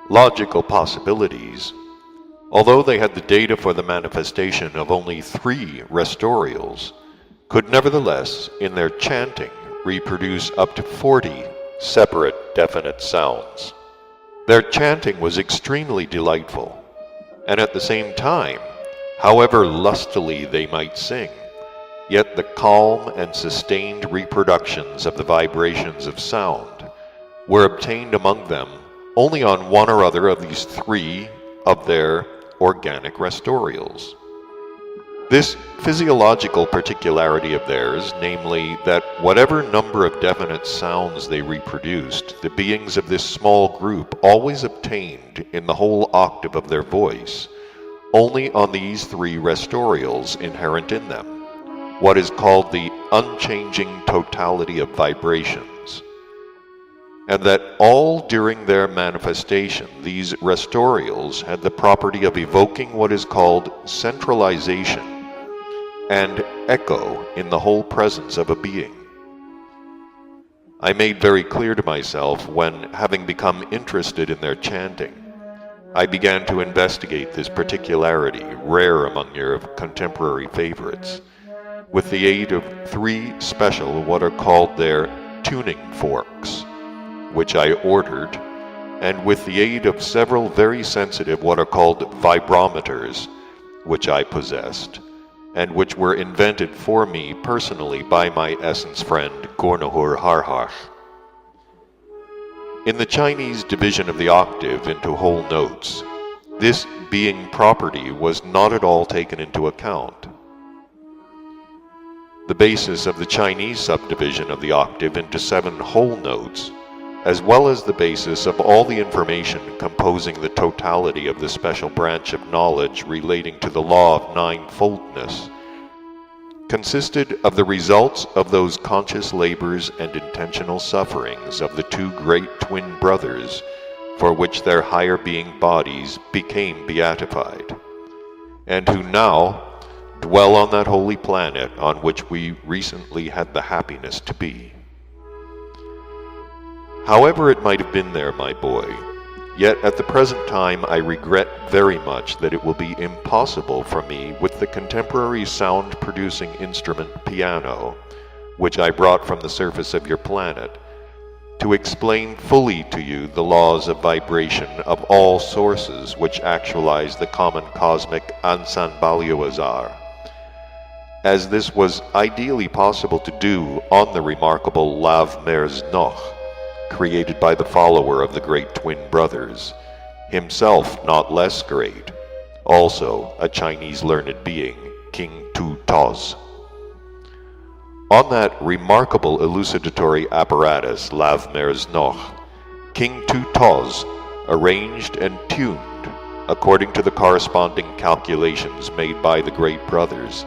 logical possibilities, although they had the data for the manifestation of only 3 restorials, could nevertheless, in their chanting, reproduce up to 40 separate definite sounds. Their chanting was extremely delightful, and at the same time, however lustily they might sing, yet the calm and sustained reproductions of the vibrations of sound were obtained among them only on one or other of these 3 of their organic restorials. This physiological particularity of theirs, namely that whatever number of definite sounds they reproduced, the beings of this small group always obtained in the whole octave of their voice, only on these 3 restorials inherent in them, what is called the unchanging totality of vibrations, and that all during their manifestation these restorials had the property of evoking what is called centralization and echo in the whole presence of a being. I made very clear to myself when, having become interested in their chanting, I began to investigate this particularity, rare among your contemporary favorites, with the aid of 3 special what are called their tuning forks, which I ordered, and with the aid of several very sensitive what are called vibrometers, which I possessed, and which were invented for me personally by my essence friend Gornahur Harharsh. In the Chinese division of the octave into whole notes, this being property was not at all taken into account. The basis of the Chinese subdivision of the octave into 7 whole notes, as well as the basis of all the information composing the totality of the special branch of knowledge relating to the law of ninefoldness, consisted of the results of those conscious labors and intentional sufferings of the 2 great twin brothers for which their higher being bodies became beatified, and who now dwell on that holy planet on which we recently had the happiness to be. However it might have been there, my boy, yet at the present time I regret very much that it will be impossible for me with the contemporary sound-producing instrument piano, which I brought from the surface of your planet, to explain fully to you the laws of vibration of all sources which actualize the common cosmic Ansanbalioazar, as this was ideally possible to do on the remarkable Lav Merznokh, created by the follower of the great twin brothers, himself not less great, also a Chinese learned being, King Tu Toz. On that remarkable elucidatory apparatus, Lav Merznokh, King Tu Toz arranged and tuned, according to the corresponding calculations made by the great brothers,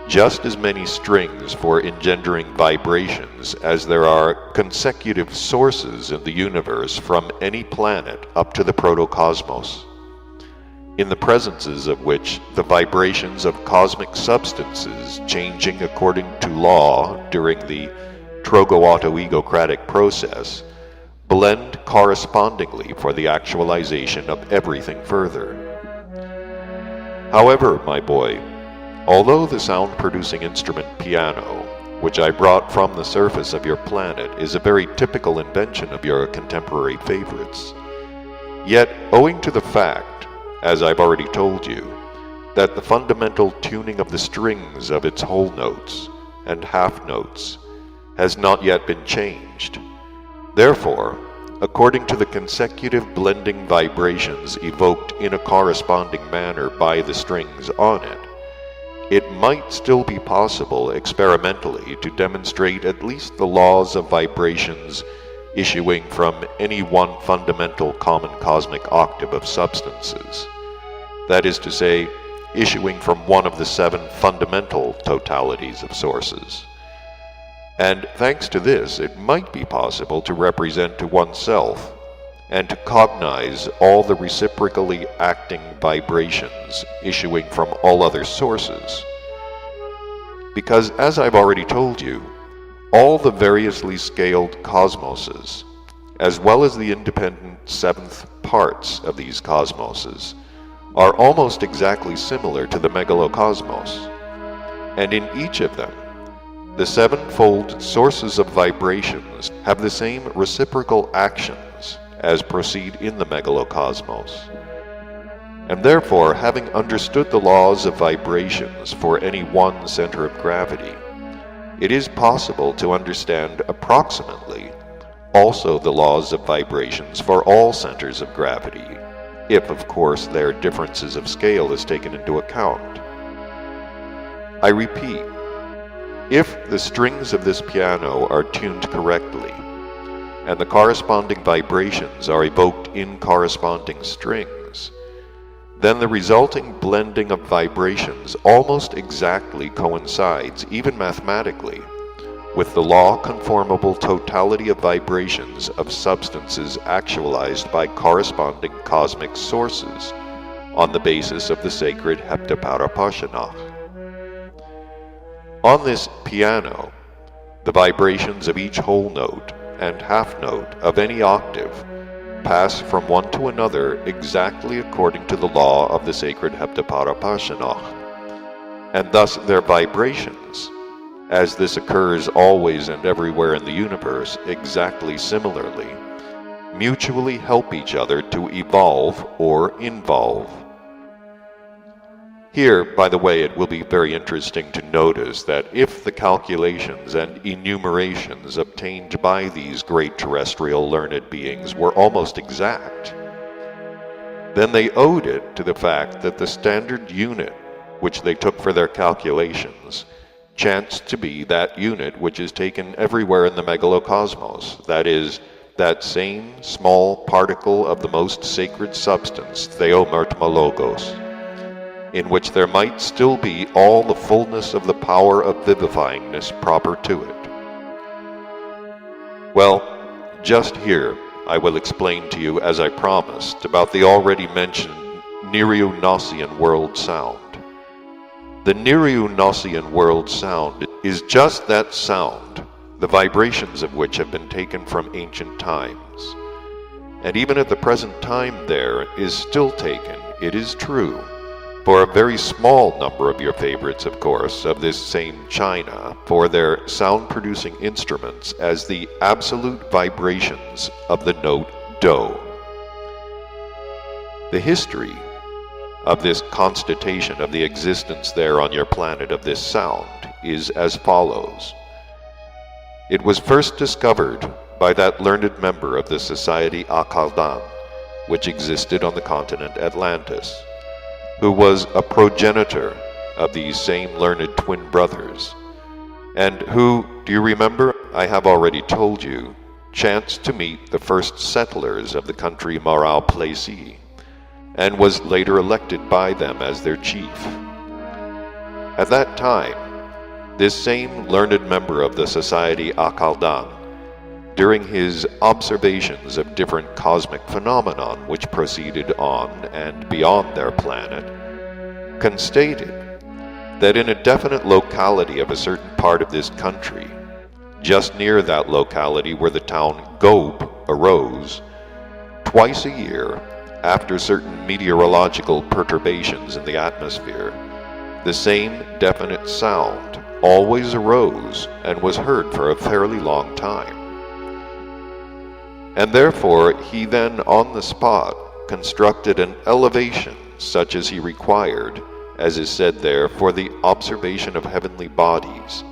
just as many strings for engendering vibrations as there are consecutive sources in the universe from any planet up to the protocosmos, in the presences of which the vibrations of cosmic substances changing according to law during the trogoautoegocratic process blend correspondingly for the actualization of everything further. However, my boy, although the sound-producing instrument piano, which I brought from the surface of your planet, is a very typical invention of your contemporary favorites, yet owing to the fact, as I've already told you, that the fundamental tuning of the strings of its whole notes and half notes has not yet been changed, therefore, according to the consecutive blending vibrations evoked in a corresponding manner by the strings on it, it might still be possible experimentally to demonstrate at least the laws of vibrations issuing from any one fundamental common cosmic octave of substances, that is to say, issuing from one of the 7 fundamental totalities of sources. And thanks to this, it might be possible to represent to oneself and to cognize all the reciprocally acting vibrations issuing from all other sources. Because, as I've already told you, all the variously scaled cosmoses, as well as the independent seventh parts of these cosmoses, are almost exactly similar to the megalocosmos, and in each of them, the sevenfold sources of vibrations have the same reciprocal actions as proceed in the megalocosmos. And therefore, having understood the laws of vibrations for any one center of gravity, it is possible to understand approximately also the laws of vibrations for all centers of gravity, if, of course, their differences of scale is taken into account. I repeat, if the strings of this piano are tuned correctly, and the corresponding vibrations are evoked in corresponding strings, then the resulting blending of vibrations almost exactly coincides, even mathematically, with the law-conformable totality of vibrations of substances actualized by corresponding cosmic sources on the basis of the sacred Heptaparaparshinokh. On this piano, the vibrations of each whole note and half note of any octave pass from one to another exactly according to the law of the sacred Heptaparaparshinokh, and thus their vibrations, as this occurs always and everywhere in the universe exactly similarly, mutually help each other to evolve or involve. Here, by the way, it will be very interesting to notice that if the calculations and enumerations obtained by these great terrestrial learned beings were almost exact, then they owed it to the fact that the standard unit which they took for their calculations chanced to be that unit which is taken everywhere in the megalocosmos, that is, that same small particle of the most sacred substance, Theomertmalogos, in which there might still be all the fullness of the power of vivifyingness proper to it. Well, just here I will explain to you, as I promised, about the already mentioned Niryu-Gnossian world sound. The Niryu-Gnossian world sound is just that sound, the vibrations of which have been taken from ancient times. And even at the present time there is still taken, it is true, for a very small number of your favorites, of course, of this same China, for their sound-producing instruments as the absolute vibrations of the note Do. The history of this constatation of the existence there on your planet of this sound is as follows. It was first discovered by that learned member of the Society Akhaldan, which existed on the continent Atlantis, who was a progenitor of these same learned twin brothers, and who, do you remember, I have already told you, chanced to meet the first settlers of the country Marau Plessis, and was later elected by them as their chief. At that time, this same learned member of the Society Akhaldan, during his observations of different cosmic phenomenon which proceeded on and beyond their planet, constated that in a definite locality of a certain part of this country, just near that locality where the town Gob arose, twice a year, after certain meteorological perturbations in the atmosphere, the same definite sound always arose and was heard for a fairly long time. And therefore he then on the spot constructed an elevation such as he required, as is said there, for the observation of heavenly bodies.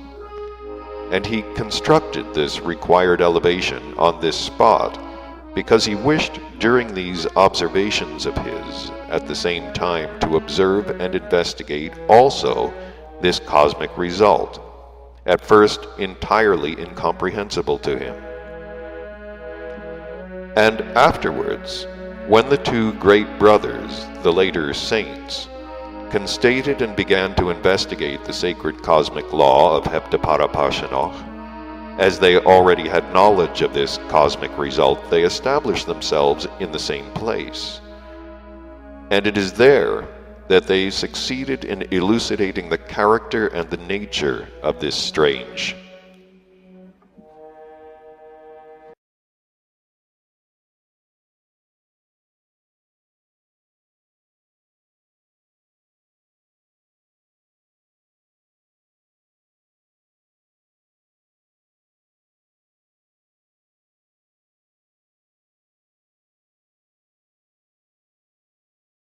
And he constructed this required elevation on this spot because he wished during these observations of his at the same time to observe and investigate also this cosmic result, at first entirely incomprehensible to him. And afterwards, when the two great brothers, the later saints, constated and began to investigate the sacred cosmic law of Heptaparaparshinokh, as they already had knowledge of this cosmic result, they established themselves in the same place. And it is there that they succeeded in elucidating the character and the nature of this strange